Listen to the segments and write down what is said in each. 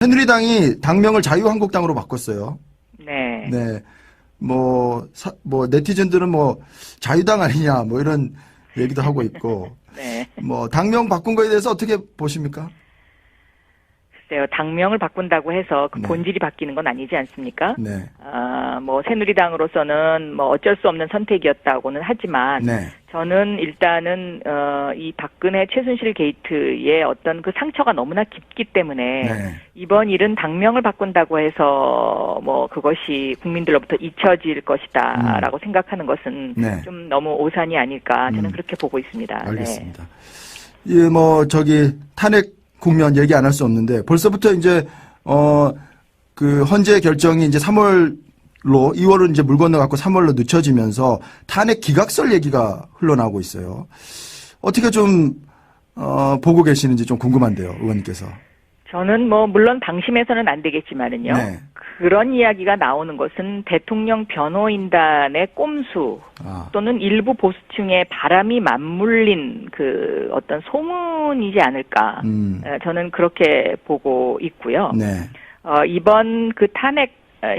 새누리당이 당명을 자유한국당으로 바꿨어요. 네. 네. 네티즌들은 자유당 아니냐, 이런 얘기도 하고 있고. 네. 당명 바꾼 거에 대해서 어떻게 보십니까? 글쎄요, 당명을 바꾼다고 해서 그 네. 본질이 바뀌는 건 아니지 않습니까? 네. 새누리당으로서는 어쩔 수 없는 선택이었다고는 하지만, 네. 저는 일단은, 이 박근혜 최순실 게이트의 어떤 그 상처가 너무나 깊기 때문에, 네. 이번 일은 당명을 바꾼다고 해서, 그것이 국민들로부터 잊혀질 것이다, 라고 생각하는 것은 네. 좀 너무 오산이 아닐까, 저는 그렇게 보고 있습니다. 알겠습니다. 탄핵 국면 얘기 안 할 수 없는데 벌써부터 이제 헌재 결정이 이제 3월로 2월은 이제 물 건너갖고 3월로 늦춰지면서 탄핵 기각설 얘기가 흘러나오고 있어요. 어떻게 좀 보고 계시는지 좀 궁금한데요, 의원님께서. 저는 물론 방심해서는 안 되겠지만은요. 네. 그런 이야기가 나오는 것은 대통령 변호인단의 꼼수 또는 일부 보수층의 바람이 맞물린 그 어떤 소문이지 않을까. 저는 그렇게 보고 있고요. 네. 이번 그 탄핵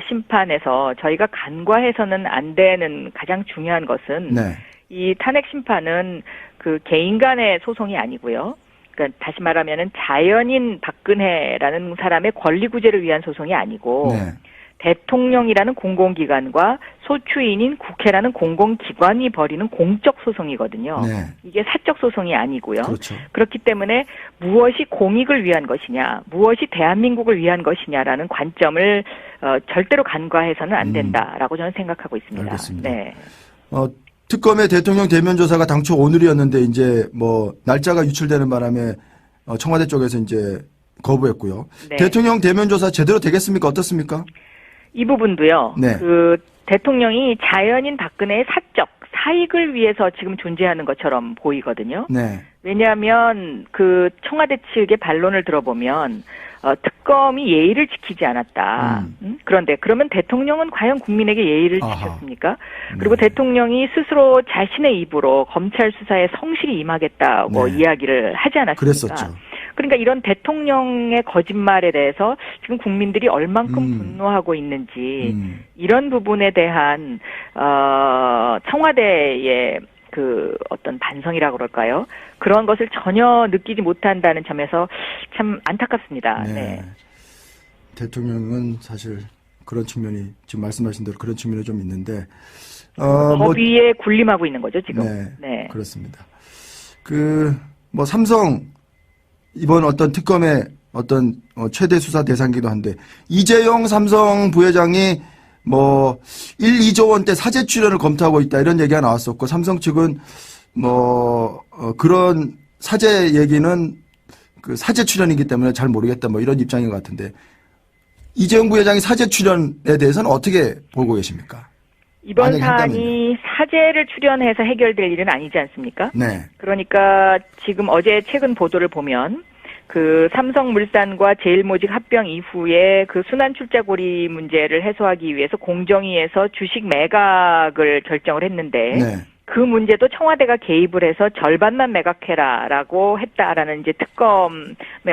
심판에서 저희가 간과해서는 안 되는 가장 중요한 것은 네. 이 탄핵 심판은 그 개인 간의 소송이 아니고요. 그러니까 다시 말하면은 자연인 박근혜라는 사람의 권리 구제를 위한 소송이 아니고 네. 대통령이라는 공공기관과 소추인인 국회라는 공공기관이 벌이는 공적 소송이거든요. 네. 이게 사적 소송이 아니고요. 그렇죠. 그렇기 때문에 무엇이 공익을 위한 것이냐, 무엇이 대한민국을 위한 것이냐라는 관점을 절대로 간과해서는 안 된다라고 저는 생각하고 있습니다. 알겠습니다. 네. 특검의 대통령 대면 조사가 당초 오늘이었는데 이제 날짜가 유출되는 바람에 청와대 쪽에서 이제 거부했고요. 네. 대통령 대면 조사 제대로 되겠습니까? 어떻습니까? 이 부분도요. 네. 그 대통령이 자연인 박근혜의 사적 사익을 위해서 지금 존재하는 것처럼 보이거든요. 네. 왜냐하면 그 청와대 측의 반론을 들어보면 특검이 예의를 지키지 않았다. 그런데 그러면 대통령은 과연 국민에게 예의를 지켰습니까? 그리고 대통령이 스스로 자신의 입으로 검찰 수사에 성실히 임하겠다고 이야기를 하지 않았습니까? 그랬었죠. 그러니까 이런 대통령의 거짓말에 대해서 지금 국민들이 얼만큼 분노하고 있는지 이런 부분에 대한 청와대의 그 어떤 반성이라고 그럴까요? 그런 것을 전혀 느끼지 못한다는 점에서 참 안타깝습니다. 네. 네. 대통령은 사실 그런 측면이 지금 말씀하신 대로 그런 측면이 좀 있는데 법 위에 군림하고 있는 거죠 지금. 네. 그렇습니다. 삼성 이번 어떤 특검의 어떤 최대 수사 대상이기도 한데 이재용 삼성 부회장이 2조 원대 사재 출연을 검토하고 있다 이런 얘기가 나왔었고 삼성 측은 그런 사재 얘기는 그 사재 출연이기 때문에 잘 모르겠다 이런 입장인 것 같은데 이재용 부회장이 사재 출연에 대해서는 어떻게 보고 계십니까? 이번 사안이 사재를 출연해서 해결될 일은 아니지 않습니까? 네. 그러니까 지금 어제 최근 보도를 보면 그 삼성물산과 제일모직 합병 이후에 그 순환 출자고리 문제를 해소하기 위해서 공정위에서 주식 매각을 결정을 했는데 그 문제도 청와대가 개입을 해서 절반만 매각해라라고 했다라는 이제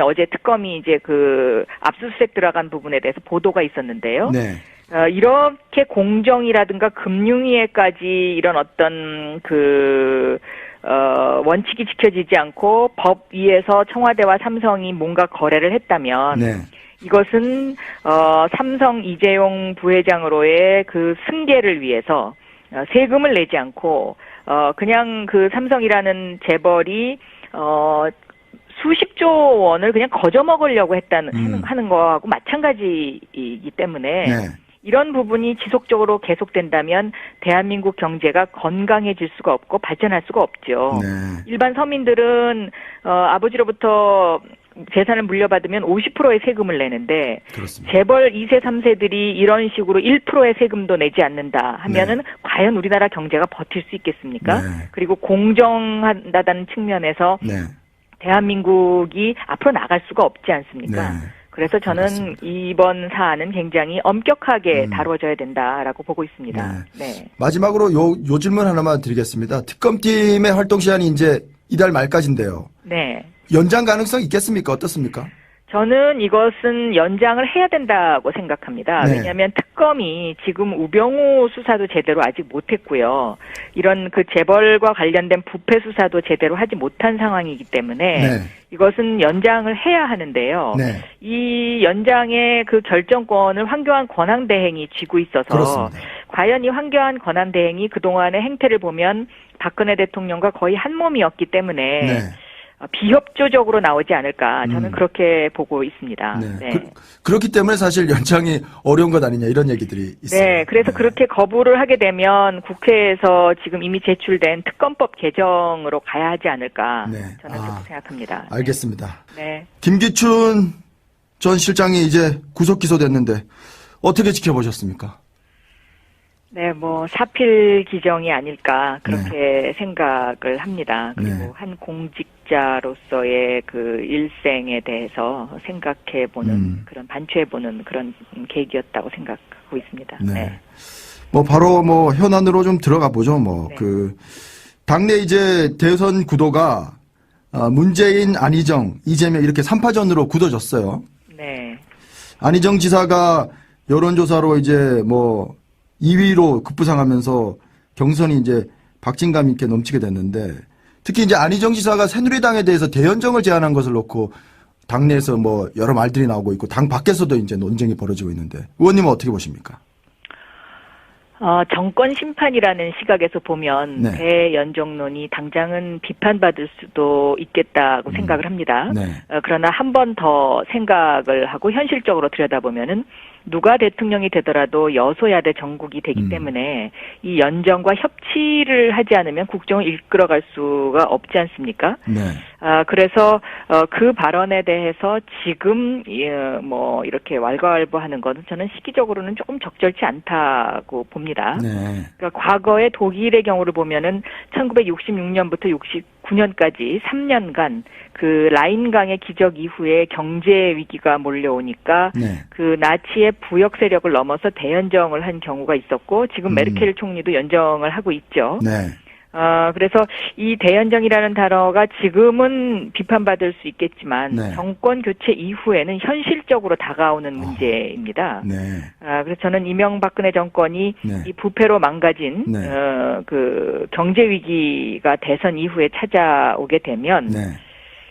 어제 특검이 이제 그 압수수색 들어간 부분에 대해서 보도가 있었는데요. 네. 이렇게 공정이라든가 금융위에까지 이런 어떤 원칙이 지켜지지 않고 법 위에서 청와대와 삼성이 뭔가 거래를 했다면 이것은 삼성 이재용 부회장으로의 그 승계를 위해서 세금을 내지 않고 그냥 그 삼성이라는 재벌이 수십조 원을 그냥 거저 먹으려고 하는 거하고 마찬가지이기 때문에 이런 부분이 지속적으로 계속된다면 대한민국 경제가 건강해질 수가 없고 발전할 수가 없죠. 일반 서민들은 아버지로부터 재산을 물려받으면 50%의 세금을 내는데 그렇습니다. 재벌 2세, 3세들이 이런 식으로 1%의 세금도 내지 않는다 하면은 과연 우리나라 경제가 버틸 수 있겠습니까? 그리고 공정하다는 측면에서 대한민국이 앞으로 나갈 수가 없지 않습니까? 그래서 저는 알겠습니다. 이번 사안은 굉장히 엄격하게 다뤄져야 된다라고 보고 있습니다. 네. 마지막으로 요 질문 하나만 드리겠습니다. 특검팀의 활동 시한이 이제 이달 말까지인데요. 네. 연장 가능성 있겠습니까? 어떻습니까? 저는 이것은 연장을 해야 된다고 생각합니다. 네. 왜냐하면 특검이 지금 우병우 수사도 제대로 아직 못했고요. 이런 그 재벌과 관련된 부패 수사도 제대로 하지 못한 상황이기 때문에 네. 이것은 연장을 해야 하는데요. 네. 이 연장의 그 결정권을 황교안 권한대행이 쥐고 있어서 그렇습니다. 과연 이 황교안 권한대행이 그동안의 행태를 보면 박근혜 대통령과 거의 한 몸이었기 때문에 네. 비협조적으로 나오지 않을까 저는 그렇게 보고 있습니다. 네. 네. 그렇기 때문에 사실 연장이 어려운 것 아니냐 이런 얘기들이 있어요. 네, 그래서 그렇게 거부를 하게 되면 국회에서 지금 이미 제출된 특검법 개정으로 가야 하지 않을까 네. 저는 그렇게 생각합니다. 알겠습니다. 네. 김기춘 전 실장이 이제 구속 기소됐는데 어떻게 지켜보셨습니까? 네, 뭐 사필 기정이 아닐까 그렇게 생각을 합니다. 그리고 네. 한 공직자로서의 그 일생에 대해서 생각해보는 그런 반추해보는 그런 계기였다고 생각하고 있습니다. 네. 네. 뭐 바로 뭐 현안으로 좀 들어가 보죠. 뭐 네. 그 당내 이제 대선 구도가 문재인, 안희정, 이재명 이렇게 3파전으로 굳어졌어요. 네. 안희정 지사가 여론조사로 이제 뭐 2위로 급부상하면서 경선이 이제 박진감 있게 넘치게 됐는데 특히 이제 안희정 지사가 새누리당에 대해서 대연정을 제안한 것을 놓고 당내에서 뭐 여러 말들이 나오고 있고 당 밖에서도 이제 논쟁이 벌어지고 있는데 의원님은 어떻게 보십니까? 정권 심판이라는 시각에서 보면 네. 대연정론이 당장은 비판받을 수도 있겠다고 생각을 합니다. 네. 그러나 한 번 더 생각을 하고 현실적으로 들여다보면은 누가 대통령이 되더라도 여소야대 정국이 되기 때문에 이 연정과 협치를 하지 않으면 국정을 이끌어갈 수가 없지 않습니까? 네. 그래서 그 발언에 대해서 지금 뭐 이렇게 왈가왈부하는 것은 저는 시기적으로는 조금 적절치 않다고 봅니다. 네. 그러니까 과거의 독일의 경우를 보면은 1966년부터 69년까지 3년간 그 라인강의 기적 이후에 경제 위기가 몰려오니까 네. 그 나치의 부역 세력을 넘어서 대연정을 한 경우가 있었고 지금 메르켈 총리도 연정을 하고 있죠. 네. 그래서 이 대연정이라는 단어가 지금은 비판받을 수 있겠지만 네. 정권 교체 이후에는 현실적으로 다가오는 문제입니다. 네. 그래서 저는 이명박근혜 정권이 네. 이 부패로 망가진 네. 그 경제 위기가 대선 이후에 찾아오게 되면 네.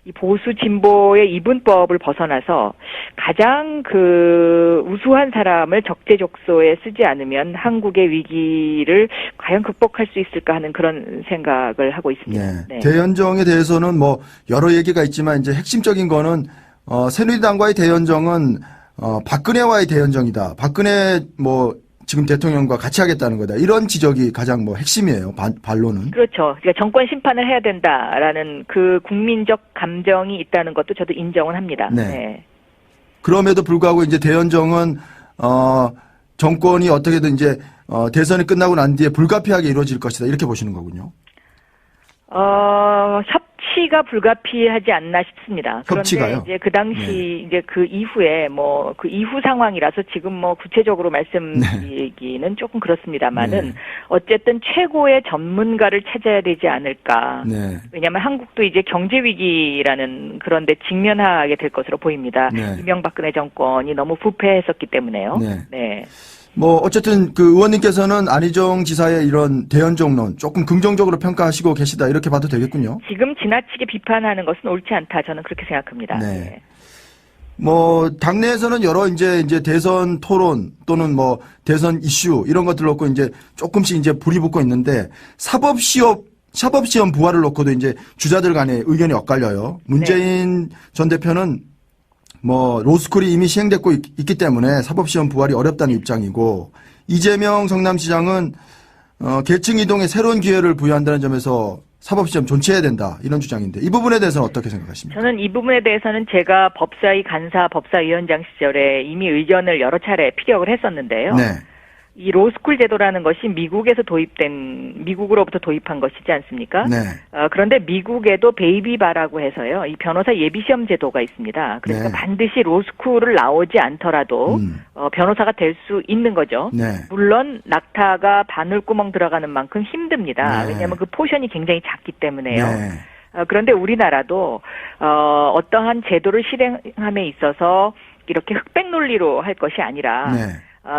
이 보수 진보의 이분법을 벗어나서 가장 그 우수한 사람을 적재적소에 쓰지 않으면 한국의 위기를 과연 극복할 수 있을까 하는 그런 생각을 하고 있습니다. 네. 대연정에 대해서는 뭐 여러 얘기가 있지만 이제 핵심적인 거는 새누리당과의 대연정은 박근혜와의 대연정이다. 박근혜 뭐 지금 대통령과 같이 하겠다는 거다. 이런 지적이 가장 뭐 핵심이에요. 반론은. 그렇죠. 그러니까 정권 심판을 해야 된다라는 그 국민적 감정이 있다는 것도 저도 인정은 합니다. 네. 네. 그럼에도 불구하고 이제 대연정은 정권이 어떻게든 이제 대선이 끝나고 난 뒤에 불가피하게 이루어질 것이다. 이렇게 보시는 거군요. 협치가 불가피하지 않나 싶습니다. 그런데 협치가요? 이제 그 당시 이제 그 이후에 뭐 그 이후 상황이라서 지금 뭐 구체적으로 말씀드리기는 조금 그렇습니다만은 네. 어쨌든 최고의 전문가를 찾아야 되지 않을까. 네. 왜냐하면 한국도 이제 경제 위기라는 그런데 직면하게 될 것으로 보입니다. 네. 이명박근혜 정권이 너무 부패했었기 때문에요. 네. 네. 뭐 어쨌든 그 의원님께서는 안희정 지사의 이런 대연정론 조금 긍정적으로 평가하시고 계시다 이렇게 봐도 되겠군요. 지금 지나치게 비판하는 것은 옳지 않다. 저는 그렇게 생각합니다. 네. 뭐 당내에서는 여러 이제 대선 토론 또는 뭐 대선 이슈 이런 것들 놓고 이제 조금씩 이제 불이 붙고 있는데 사법시험 부활을 놓고도 이제 주자들 간의 의견이 엇갈려요. 문재인 전 대표는 뭐 로스쿨이 이미 시행됐고 있기 때문에 사법시험 부활이 어렵다는 입장이고 이재명 성남시장은 계층 이동에 새로운 기회를 부여한다는 점에서 사법시험 존치해야 된다 이런 주장인데 이 부분에 대해서는 어떻게 생각하십니까? 저는 이 부분에 대해서는 제가 법사위 간사 법사위원장 시절에 이미 의견을 여러 차례 피력을 했었는데요. 네. 이 로스쿨 제도라는 것이 미국으로부터 도입한 것이지 않습니까? 네. 그런데 미국에도 베이비바라고 해서요. 이 변호사 예비시험 제도가 있습니다. 그러니까 네. 반드시 로스쿨을 나오지 않더라도 변호사가 될 수 있는 거죠. 네. 물론 낙타가 바늘구멍 들어가는 만큼 힘듭니다. 네. 왜냐하면 그 포션이 굉장히 작기 때문에요. 네. 그런데 우리나라도 어떠한 제도를 실행함에 있어서 이렇게 흑백 논리로 할 것이 아니라 네.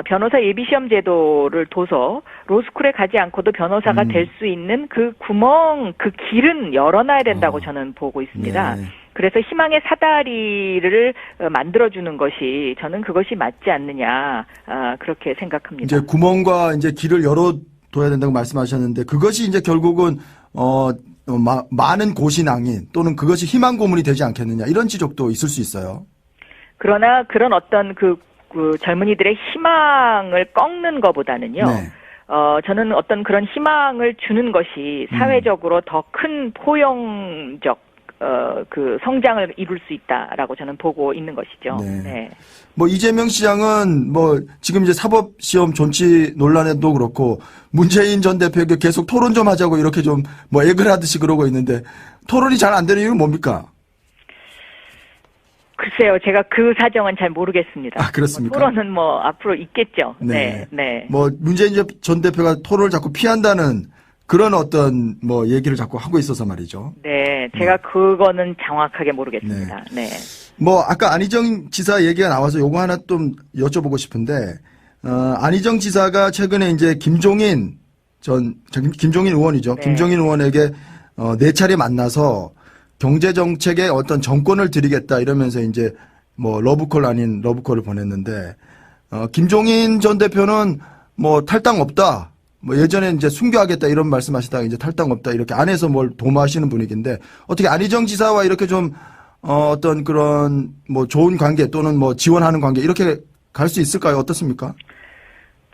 변호사 예비시험 제도를 둬서 로스쿨에 가지 않고도 변호사가 될 수 있는 그 구멍, 그 길은 열어놔야 된다고 저는 보고 있습니다. 네. 그래서 희망의 사다리를 만들어주는 것이 저는 그것이 맞지 않느냐 그렇게 생각합니다. 이제 구멍과 이제 길을 열어둬야 된다고 말씀하셨는데 그것이 이제 결국은 많은 고신앙인 또는 그것이 희망 고문이 되지 않겠느냐 이런 지적도 있을 수 있어요. 그러나 그런 어떤 그 젊은이들의 희망을 꺾는 것보다는요. 네. 저는 어떤 그런 희망을 주는 것이 사회적으로 더 큰 포용적 그 성장을 이룰 수 있다라고 저는 보고 있는 것이죠. 네. 네. 뭐 이재명 시장은 뭐 지금 이제 사법시험 존치 논란에도 그렇고 문재인 전 대표에게 계속 토론 좀 하자고 이렇게 좀 뭐 애글 하듯이 그러고 있는데 토론이 잘 안 되는 이유는 뭡니까? 글쎄요, 제가 그 사정은 잘 모르겠습니다. 아, 그렇습니까? 토론은 뭐 앞으로 있겠죠. 네. 네, 네. 뭐 문재인 전 대표가 토론을 자꾸 피한다는 그런 어떤 뭐 얘기를 자꾸 하고 있어서 말이죠. 네, 제가 그거는 정확하게 모르겠습니다. 네. 뭐 아까 안희정 지사 얘기가 나와서 요거 하나 좀 여쭤보고 싶은데 안희정 지사가 최근에 이제 김종인 의원이죠. 네. 김종인 의원에게 4차례 만나서 경제 정책에 어떤 정권을 드리겠다 이러면서 이제 뭐 러브콜 아닌 러브콜을 보냈는데 김종인 전 대표는 뭐 탈당 없다. 뭐 예전에 이제 순교하겠다 이런 말씀하시다가 이제 탈당 없다 이렇게 안에서 뭘 도모하시는 분위기인데 어떻게 안희정 지사와 이렇게 좀 어떤 그런 뭐 좋은 관계 또는 뭐 지원하는 관계 이렇게 갈 수 있을까요? 어떻습니까?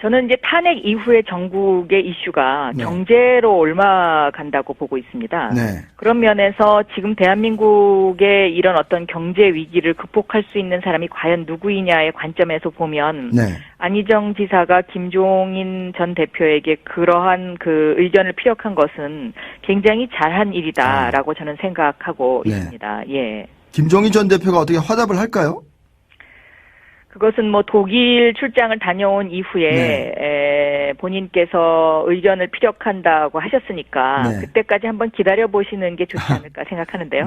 저는 이제 탄핵 이후의 전국의 이슈가 네. 경제로 옮아간다고 보고 있습니다. 네. 그런 면에서 지금 대한민국의 이런 어떤 경제 위기를 극복할 수 있는 사람이 과연 누구이냐의 관점에서 보면 네. 안희정 지사가 김종인 전 대표에게 그러한 그 의견을 피력한 것은 굉장히 잘한 일이다라고 저는 생각하고 네. 있습니다. 예. 김종인 전 대표가 어떻게 화답을 할까요? 그것은 뭐 독일 출장을 다녀온 이후에 본인께서 의견을 피력한다고 하셨으니까 네. 그때까지 한번 기다려 보시는 게 좋지 않을까 생각하는데요.